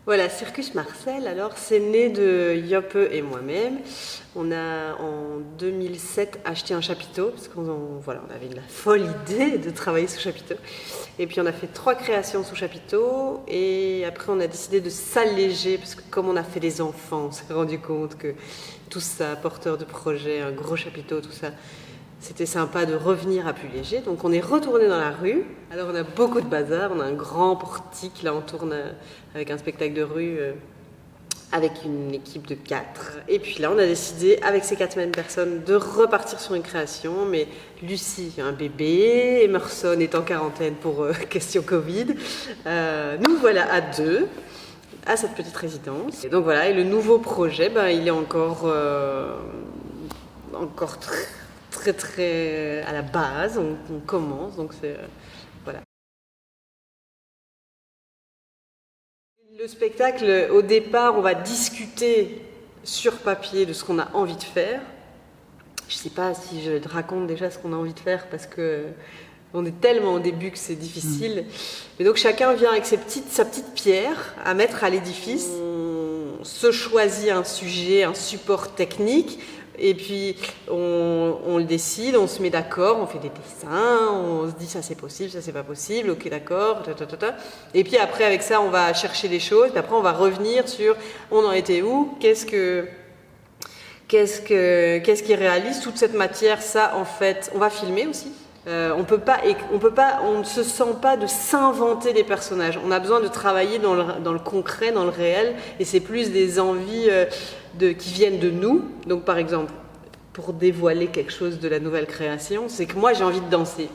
Voilà, Circus Marcel, alors c'est né de Yoppe et moi-même. On a en 2007 acheté un chapiteau, parce voilà, on avait la folle idée de travailler sous chapiteau. Et puis on a fait 3 créations sous chapiteau, et après on a décidé de s'alléger, parce que comme on a fait des enfants, on s'est rendu compte que tout ça, porteur de projet, un gros chapiteau, tout ça, c'était sympa de revenir à plus léger. Donc on est retourné dans la rue. Alors on a beaucoup de bazar, on a un grand portique, là on tourne avec un spectacle de rue avec une équipe de 4. Et puis là on a décidé avec ces 4 mêmes personnes de repartir sur une création. Mais Lucie a un bébé, Emerson est en quarantaine pour question Covid. Nous voilà à 2 à cette petite résidence. Et donc voilà, et le nouveau projet, il est encore très à la base, on commence, donc c'est voilà. Le spectacle, au départ, on va discuter sur papier de ce qu'on a envie de faire. Je sais pas si je te raconte déjà ce qu'on a envie de faire parce que on est tellement au début que c'est difficile. Mais donc chacun vient avec sa petite pierre à mettre à l'édifice. On se choisit un sujet, un support technique. Et puis on le décide, on se met d'accord, on fait des dessins, on se dit ça c'est possible, ça c'est pas possible, ok d'accord, et puis après avec ça on va chercher des choses, puis après on va revenir sur on en était où, qu'est-ce qui réalise toute cette matière, ça en fait, on va filmer aussi. On ne se sent pas de s'inventer des personnages. On a besoin de travailler dans le concret, dans le réel, et c'est plus des envies qui viennent de nous. Donc par exemple, pour dévoiler quelque chose de la nouvelle création, c'est que moi j'ai envie de danser.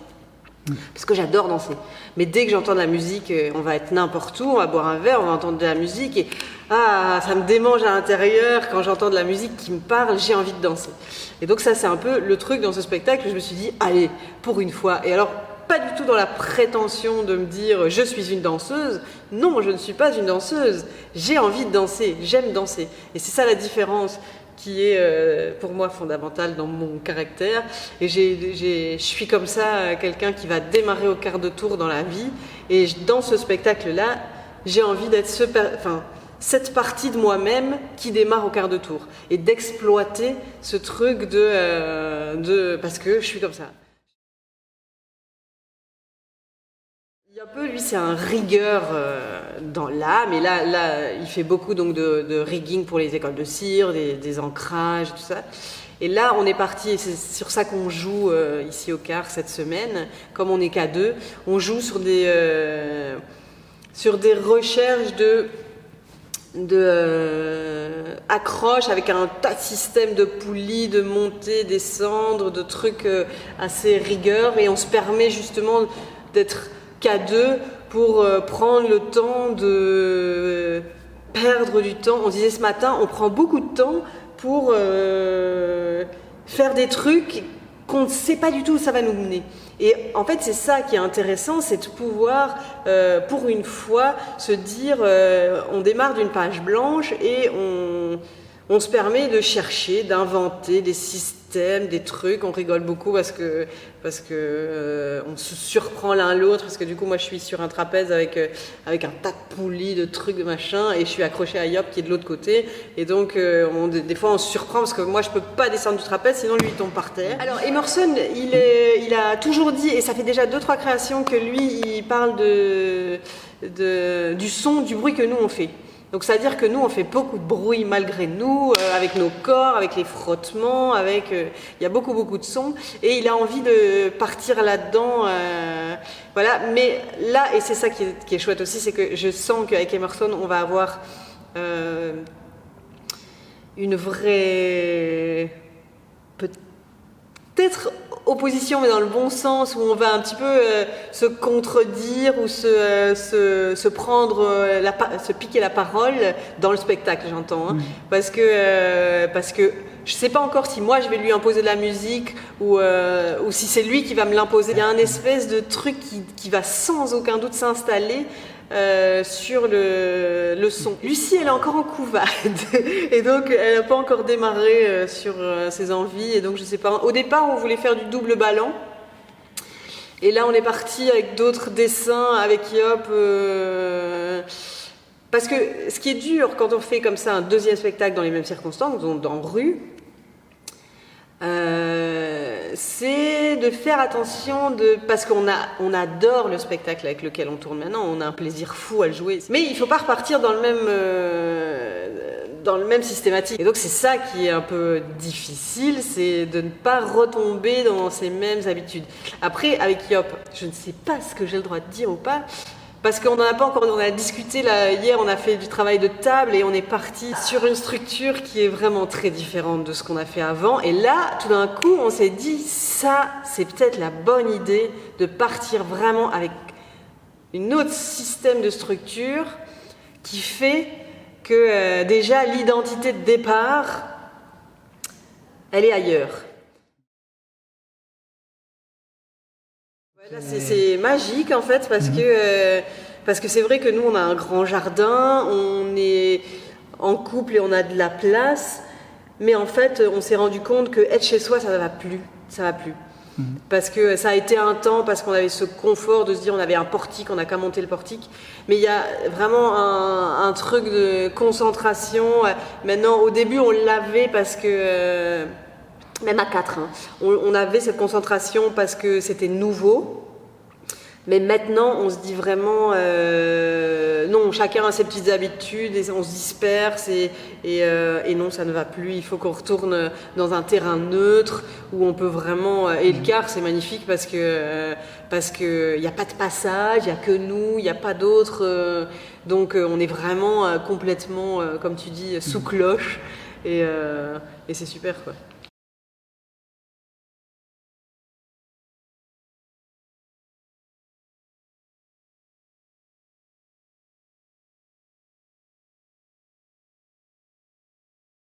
Parce que j'adore danser. Mais dès que j'entends de la musique, on va être n'importe où, on va boire un verre, on va entendre de la musique et ça me démange à l'intérieur quand j'entends de la musique qui me parle, j'ai envie de danser. Et donc ça c'est un peu le truc dans ce spectacle, je me suis dit allez, pour une fois. Et alors pas du tout dans la prétention de me dire je suis une danseuse. Non, je ne suis pas une danseuse. J'ai envie de danser, j'aime danser. Et c'est ça la différence qui est pour moi fondamentale dans mon caractère. Et je suis comme ça, quelqu'un qui va démarrer au quart de tour dans la vie. Et dans ce spectacle-là, j'ai envie d'être cette partie de moi-même qui démarre au quart de tour. Et d'exploiter ce truc parce que je suis comme ça. Yoppe, lui, c'est un rigueur dans l'âme, et là, il fait beaucoup donc de rigging pour les écoles de cire, des ancrages, tout ça. Et là, on est parti, et c'est sur ça qu'on joue ici au CAR cette semaine. Comme on n'est qu'à 2, on joue sur des recherches accroches avec un tas de systèmes de poulies, de montées, descendre, de trucs assez rigueur, et on se permet justement d'être qu'à 2 pour prendre le temps de perdre du temps. On disait ce matin, on prend beaucoup de temps pour faire des trucs qu'on ne sait pas du tout où ça va nous mener. Et en fait, c'est ça qui est intéressant, c'est de pouvoir, pour une fois, se dire, on démarre d'une page blanche et on se permet de chercher, d'inventer des systèmes, des trucs. On rigole beaucoup parce que on se surprend l'un l'autre, parce que du coup moi je suis sur un trapèze avec un tas de poulies, de trucs, de machin, et je suis accrochée à Yoppe qui est de l'autre côté, et donc des fois on se surprend parce que moi je peux pas descendre du trapèze sinon lui il tombe par terre. Alors Emerson il a toujours dit, et ça fait déjà 2-3 créations que lui il parle du son, du bruit que nous on fait. Donc c'est-à-dire que nous on fait beaucoup de bruit malgré nous, avec nos corps, avec les frottements, il y a beaucoup de sons, et il a envie de partir là-dedans, voilà. Mais là, et c'est ça qui est chouette aussi, c'est que je sens qu'avec Emerson on va avoir une vraie, peut-être opposition, mais dans le bon sens, où on va un petit peu se contredire ou se prendre, se piquer la parole dans le spectacle, j'entends. Hein, parce que je ne sais pas encore si moi je vais lui imposer de la musique ou si c'est lui qui va me l'imposer. Il y a un espèce de truc qui va sans aucun doute s'installer sur le son. Lucie, elle est encore en couvade et donc elle n'a pas encore démarré sur ses envies, et donc je sais pas. Au départ, on voulait faire du double ballon, et là on est parti avec d'autres dessins avec Yoppe Parce que ce qui est dur quand on fait comme ça un deuxième spectacle dans les mêmes circonstances, donc dans rue, c'est de faire attention parce on adore le spectacle avec lequel on tourne maintenant, on a un plaisir fou à le jouer. Mais il ne faut pas repartir dans le même systématique. Et donc c'est ça qui est un peu difficile, c'est de ne pas retomber dans ces mêmes habitudes. Après, avec Yop, je ne sais pas ce que j'ai le droit de dire ou pas, parce qu'on n'en a pas encore, on a discuté là, hier, on a fait du travail de table et on est parti sur une structure qui est vraiment très différente de ce qu'on a fait avant. Et là, tout d'un coup, on s'est dit, ça, c'est peut-être la bonne idée de partir vraiment avec un autre système de structure qui fait que déjà l'identité de départ, elle est ailleurs. Là, c'est magique en fait parce que c'est vrai que nous on a un grand jardin, on est en couple et on a de la place, mais en fait on s'est rendu compte que être chez soi ça va plus. Parce que ça a été un temps, parce qu'on avait ce confort de se dire on avait un portique, on n'a qu'à monter le portique, mais il y a vraiment un truc de concentration. Maintenant au début on l'avait parce que même à 4, hein. On avait cette concentration parce que c'était nouveau. Mais maintenant, on se dit vraiment, non, chacun a ses petites habitudes et on se disperse et non, ça ne va plus. Il faut qu'on retourne dans un terrain neutre où on peut vraiment. Et le car, c'est magnifique parce que il n'y a pas de passage, il n'y a que nous, il n'y a pas d'autres. Donc, on est vraiment complètement, comme tu dis, sous cloche et c'est super, quoi.